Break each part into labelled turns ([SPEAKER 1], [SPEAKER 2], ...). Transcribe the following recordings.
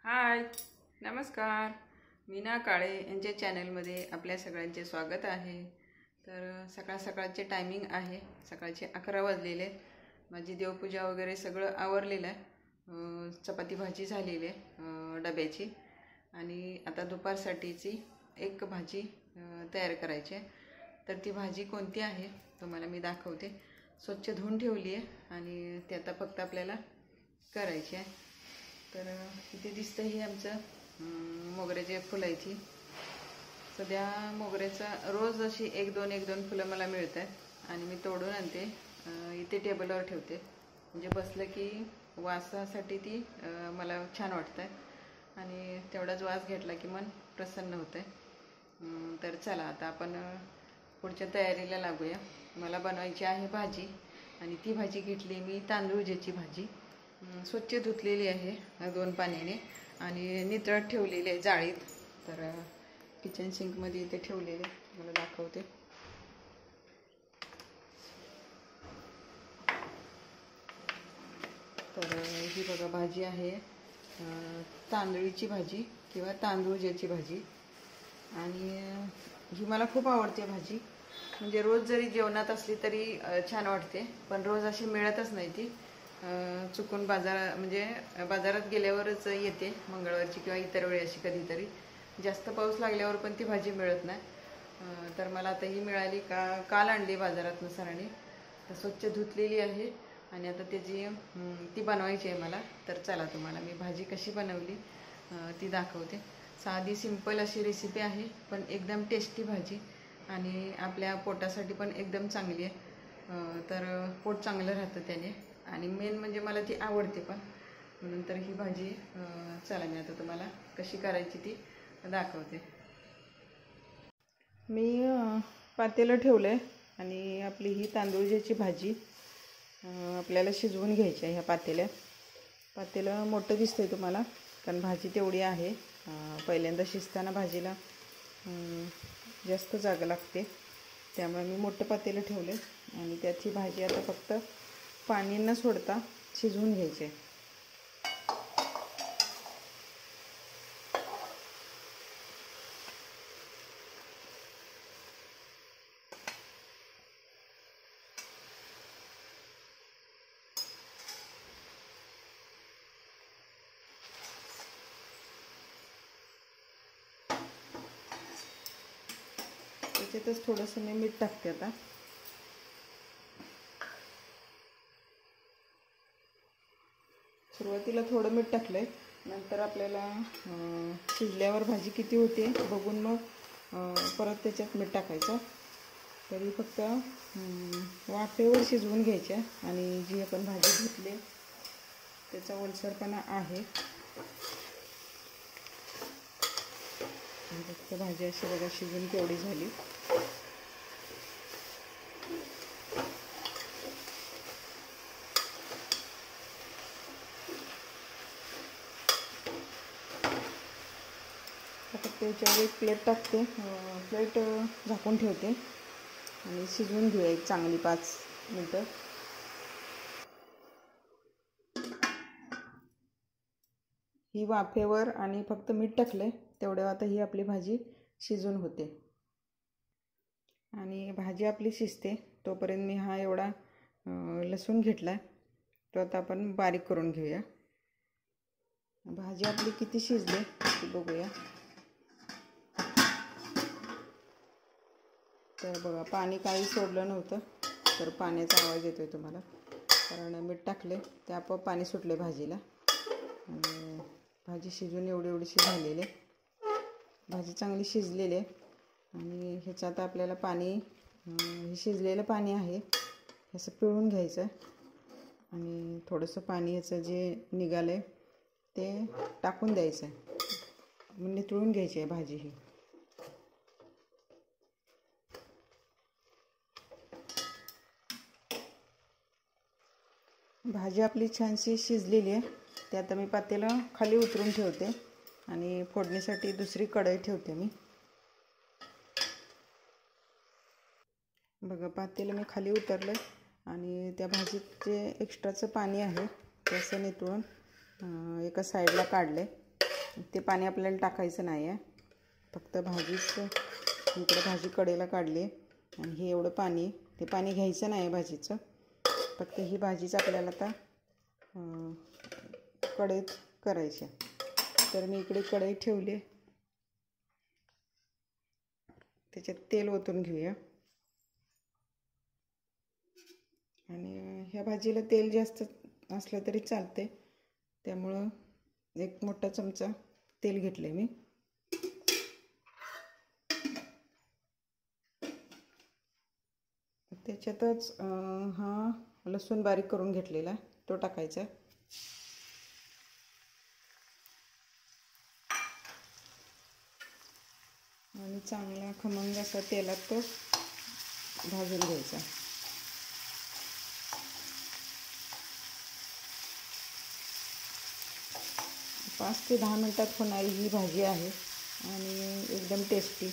[SPEAKER 1] हाय, नमस्कार. मीना काळे यांच्या चॅनलमध्ये आपल्या सगळ्यांचे स्वागत आहे. तर सकाळ सकाळचे टायमिंग आहे, सकाळचे 11 वाजलेले. माझी देवपूजा वगैरे सगळं आवरलेलं आहे. चपाती भाजी झालेली आहे डब्याची, आणि आता दुपारसाठीची एक भाजी तयार करायची आहे. तर ती भाजी कोणती आहे तुम्हाला मी दाखवते. स्वच्छ धुवून ठेवली आहे आणि ते आता फक्त आपल्याला करायची आहे. तर इथे दिसतं हे आमचं मोगऱ्याचे फुलं आहे. ती सध्या मोगऱ्याचा रोज अशी एक दोन फुलं मला मिळतात आणि मी तोडून आणते, इथे टेबलवर ठेवते. म्हणजे बसलं की वासासाठी ती मला छान वाटतं आणि तेवढाच वास घेतला की मन प्रसन्न होतं. तर चला आता आपण पुढच्या तयारीला लागूया. मला बनवायची आहे भाजी, आणि ती भाजी घेतली मी तांदूळची भाजी. स्वच्छ धुतलेली आहे 2 पाण्याने आणि नितळत ठेवलेली आहे जाळीत. तर किचन सिंकमध्ये इथे ठेवलेले मला दाखवते. तर ही बघा भाजी आहे तांदळीची भाजी किंवा तांदूळची भाजी, आणि ही मला खूप आवडते भाजी. म्हणजे रोज जरी जेवणात असली तरी छान वाटते, पण रोज अशी मिळतच नाही ती. चुकून बाजारात गेल्यावरच येते, मंगळवारची किंवा इतर वेळी अशी कधीतरी. जास्त पाऊस लागल्यावर पण ती भाजी मिळत नाही. तर मला आता ही मिळाली, काल आणली बाजारातून सरांनी. तर स्वच्छ धुतलेली आहे आणि आता त्याची ती बनवायची आहे मला. तर चला तुम्हाला मी भाजी कशी बनवली ती दाखवते. साधी सिंपल अशी रेसिपी आहे, पण एकदम टेस्टी भाजी आणि आपल्या पोटासाठी पण एकदम चांगली आहे. तर पोट चांगलं राहतं त्याने, आणि मेन म्हणजे मला ती आवडते पण. म्हणून तर ही भाजी चला मी आता तुम्हाला कशी करायची ती दाखवते. मी पातेलं ठेवलं आहे आणि आपली ही तांदूळची भाजी आपल्याला शिजवून घ्यायची आहे. ह्या पातेलं मोठं दिसतंय तुम्हाला, कारण भाजी तेवढी आहे. पहिल्यांदा शिजताना भाजीला जास्त जागा लागते, त्यामुळे मी मोठं पातेलं ठेवलं आहे आणि त्यात ही भाजी आता फक्त पाणी न सोडता शिजवून घ्यायची आहे. त्याच्यातच थोडंसं मी मीठ टाकते आता. सुरुवातीला थोडं मीठ टाकलंय, नंतर आपल्याला शिजल्यावर भाजी किती होते बघून मग परत त्याच्यात मीठ टाकायचं. तरी फक्त वाफेवर शिजवून घ्यायच्या. आणि जी आपण भाजी घेतली त्याचा ओलसरपणा आहे. फक्त भाजी अशी बघा शिजून केवढी झाली. त्याच्यावर एक प्लेट टाकते, प्लेट झाकून ठेवते आणि शिजवून घेऊया एक चांगली 5 मिनटं. ही वाफेवर आणि फक्त मीठ टाकले तेवढं आता ही आपली भाजी शिजून होते. आणि भाजी आपली शिजते तोपर्यंत मी हा एवढा लसूण घेतला, तो आता आपण बारीक करून घेऊया. भाजी आपली किती शिजली ते बघूया. तर बघा पाणी काही सोडलं नव्हतं, तर पाण्याचा आवाज येतोय तुम्हाला, कारण मीठ टाकले ते आपोआप पाणी सुटले भाजीला. आणि भाजी शिजून एवढीशी झालेली, भाजी चांगली शिजलेली आहे. आणि ह्याचं आता आपल्याला पाणी, हे शिजलेलं पाणी आहे ह्याचं पिळून घ्यायचं आणि थोडंसं पाणी ह्याचं जे निघालं आहे ते टाकून द्यायचं आहे. म्हणजे नितळून घ्यायची आहे भाजी ही. भाजी आपली छानशी शिजलेली आहे. ते आता मी पातेलं खाली उतरून ठेवते आणि फोडणीसाठी दुसरी कढई ठेवते मी. बघा पातेलं मी खाली उतरलं आणि त्या भाजीत जे एक्स्ट्राचं पाणी आहे ते असं नितळून एका साईडला काढले. ते पाणी आपल्याला टाकायचं नाही आहे, फक्त भाजीच इकडे भाजी कडेला काढली आणि हे एवढं पाणी, ते पाणी घ्यायचं नाही आहे भाजीचं, फक्त ही भाजीच आपल्याला आता कढईत करायची. तर मी इकडे कढई ठेवली, त्याच्यात तेल ओतून घेऊया. आणि ह्या भाजीला तेल जास्त असलं तरी चालते, त्यामुळं 1 मोठा चमचा तेल घेतले मी. त्याच्यातच हा लसूण बारीक करून घेतलेला तो टाकायचा. आणि चांगला खमंग असा तेलात तो भाजून घ्यायचा. 5 ते 10 मिनटात होणारी ही भाजी आहे आणि एकदम टेस्टी.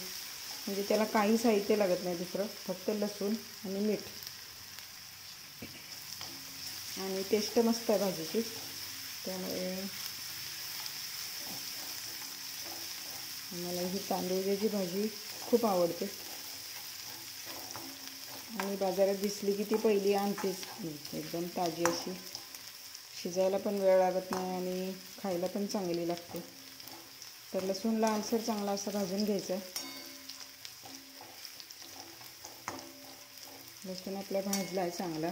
[SPEAKER 1] म्हणजे त्याला काही साहित्य लागत नाही दुसरं, फक्त लसूण आणि मीठ, आणि टेस्ट मस्त आहे भाजीची. त्यामुळे मला ही तांदूळची भाजी खूप आवडते आणि बाजारात दिसली की ती पहिली आणतेच. एकदम ताजी अशी, शिजायला पण वेळ लागत नाही आणि खायला पण चांगली लागते. तर लसूण लालसर चांगला असा भाजून घ्यायचा. लसूण आपला भाजला आहे चांगला.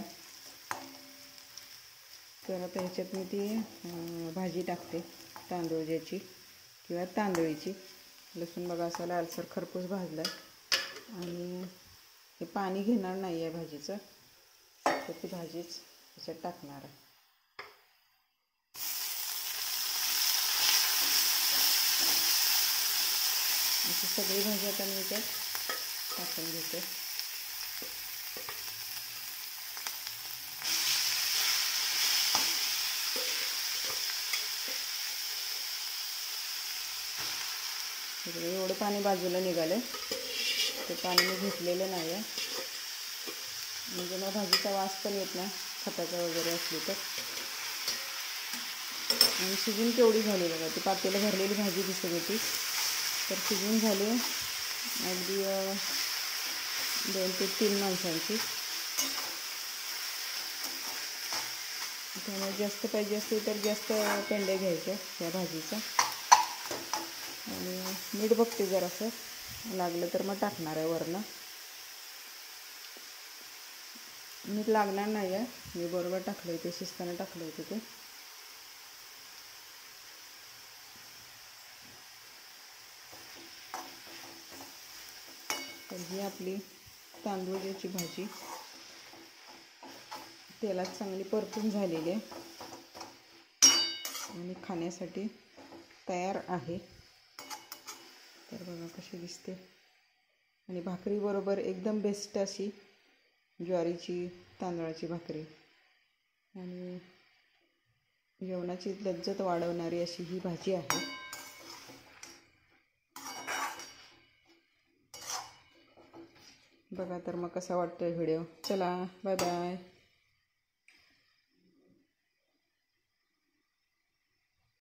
[SPEAKER 1] तर आता ह्याच्यात मी ती भाजी टाकते, तांदूळची किंवा तांदळीची. लसूण बघा असा लालसर खरपूस भाजला आहे आणि हे पाणी घेणार नाही आहे भाजीचं, तर ती भाजीच ह्याच्यात टाकणार आहे. अशी सगळी भाजी आता मी ह्याच्यात टाकून घेते. एवढं पाणी बाजूला निघालं, ते पाणी मी घेतलेलं नाही आहे, म्हणजे मग भाजीचा वास पण येत नाही खताचा वगैरे असली तर. आणि शिजून केवढी झाली बघा, ती पातेलं भरलेली भाजी दिसत होती, तर शिजून झाली अगदी 2 ते 3 माणसांची. त्यामुळे जास्त पाहिजे असेल तर जास्त पेंड्या घ्यायच्या या भाजीचा. आणि मीठ बघते जरासं लागलं तर मग टाकणार आहे वरनं. मीठ लागणार नाही आहे, मी बरोबर टाकलं होते, शिजताना टाकलं होते ते. तर ही आपली तांदूळची भाजी तेलात चांगली परतून झालेली आहे आणि खाण्यासाठी तयार आहे. तर बघा कशी दिसते. आणि भाकरीबरोबर एकदम बेस्ट अशी ज्वारीची तांदळाची भाकरी आणि जेवणाची लज्जत वाढवणारी अशी ही भाजी आहे. बघा तर मग कसा वाटतोय व्हिडिओ. चला बाय बाय.